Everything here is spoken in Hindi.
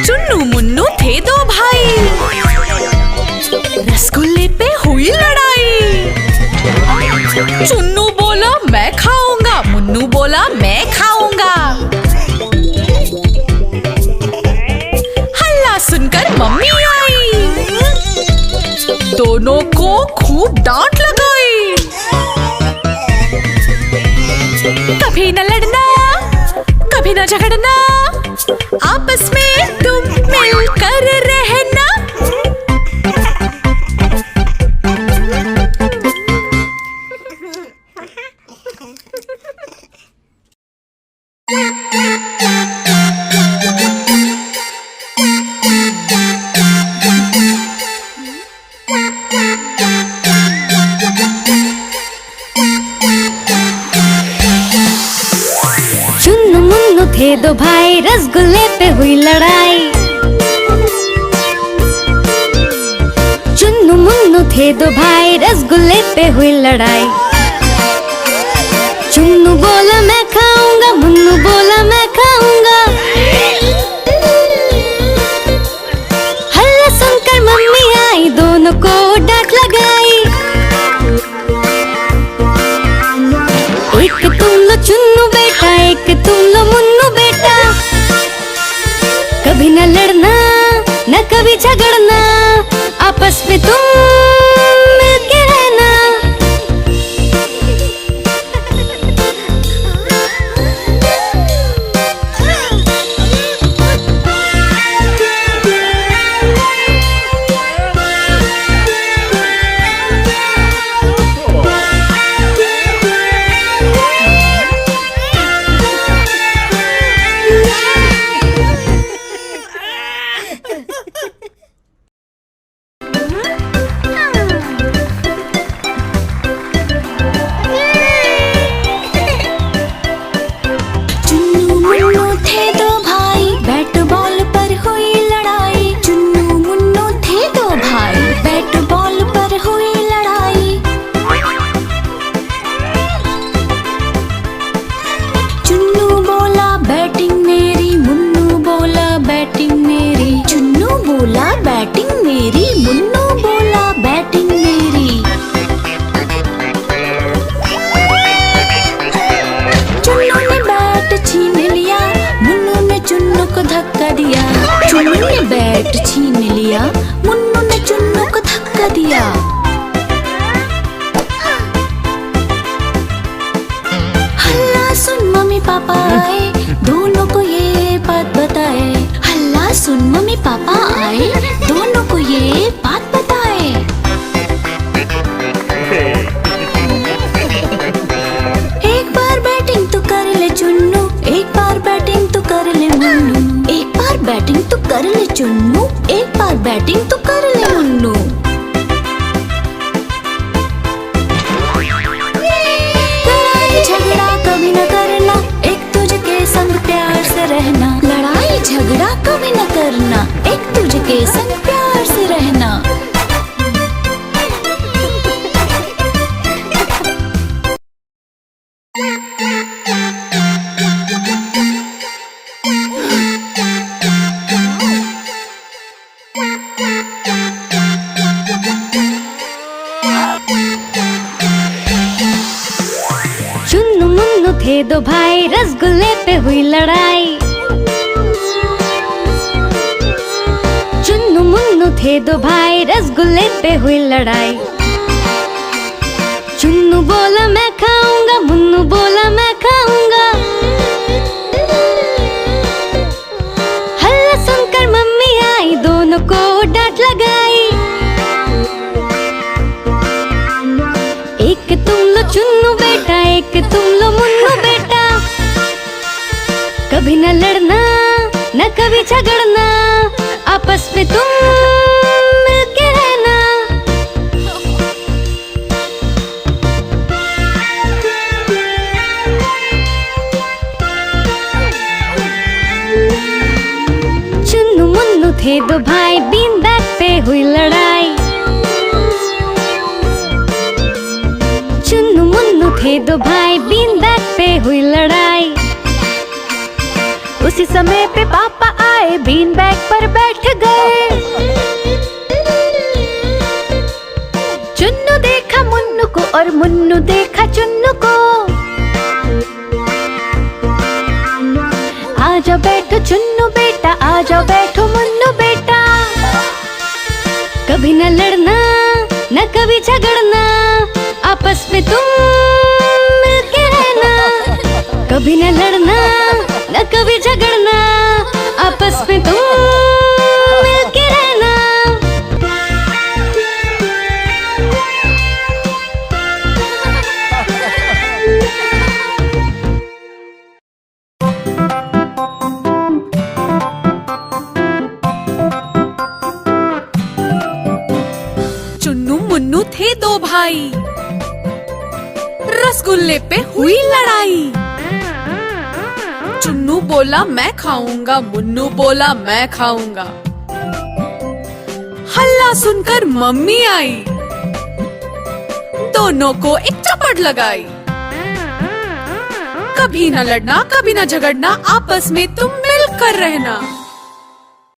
चुन्नू मुन्नू थे दो भाई, रसगुल्ले पे हुई लड़ाई। चुन्नू बोला मैं खाऊंगा, मुन्नू बोला मैं खाऊंगा। हल्ला सुनकर मम्मी आई, दोनों को खूब डांट लगाई। कभी न लड़ना, कभी न झगड़ना, आपस में तुम मिलकर रहना। चुन्नू मुन्नू थे दो भाई, रसगुल्ले पे हुई लड़ाई। चुन्नू मुन्नू थे दो भाई, रसगुल्ले पे हुई लड़ाई। चुन्नू बोला मैं खाऊंगा, मुन्नू बोला मैं खाऊंगा। हल्ला सुनकर मम्मी आई, दोनों को डांट लगाई। एक तुम लो चुन्नू बेटा, एक तुम लो मुन्नू बेटा। कभी न लड़ना, न कभी झगड़ना, आपस में तुम मिलके रहना। बैट छीन लिया, मुन्नू ने चुन्नू को धक्का दिया। हल्ला सुन मम्मी पापा आए, दोनों को ये बात बताए। हल्ला सुन मम्मी पापा आए, दोनों को ये बात बताए। एक बार बैटिंग तो कर ले चुन्नू, एक बार बैटिंग तो कर ले मुन्नू। एक बार बैटिंग तो कर ले चुन्नू, एक बार बैटिंग तो कर ले मुन्नू। लड़ाई झगड़ा कभी न करना, एक दूजे के संग प्यार से रहना। लड़ाई झगड़ा कभी न करना, एक दूजे के संग प्यार से रहना। चुन्नू मुन्नू थे दो भाई, रसगुल्ले पे हुई लड़ाई। चुन्नू मुन्नू थे दो भाई, रसगुल्ले पे हुई लड़ाई। चुन्नू बोला मैं खाऊंगा, मुन्नू बोला मैं खाऊंगा। हल्ला सुनकर मम्मी आई, दोनों को डांट लगाई। एक तुम लो चुन्नू बेटा, एक तुम लो मुन्नू बेटा। कभी न लड़ना, न कभी झगड़ना, आपस में तुम मिलके रहना। चुन्नू मुन्नू थे दो भाई, बीन बैग पे हुई लड़ाई। दो भाई बीन बैग पे हुई लड़ाई। उसी समय पे पापा आए, बीन बैग पर बैठ गए। चुन्नू देखा मुन्नू को और मुन्नू देखा चुन्नू को। आ जाओ बैठो चुन्नू बेटा, आ जाओ बैठो मुन्नू बेटा। कभी न लड़ना न कभी झगड़ना, आपस में तुम मिलके रहना। कभी न लड़ना न कभी झगड़ना, आपस में तुम मिलके रहना। चुन्नू मुन्नू थे दो भाई, रसगुल्ले पे हुई लड़ाई। चुन्नू बोला मैं खाऊंगा, मुन्नू बोला मैं खाऊंगा। हल्ला सुनकर मम्मी आई, दोनों को एक चपट लगाई। कभी न लड़ना कभी न झगड़ना, आपस में तुम मिलकर रहना।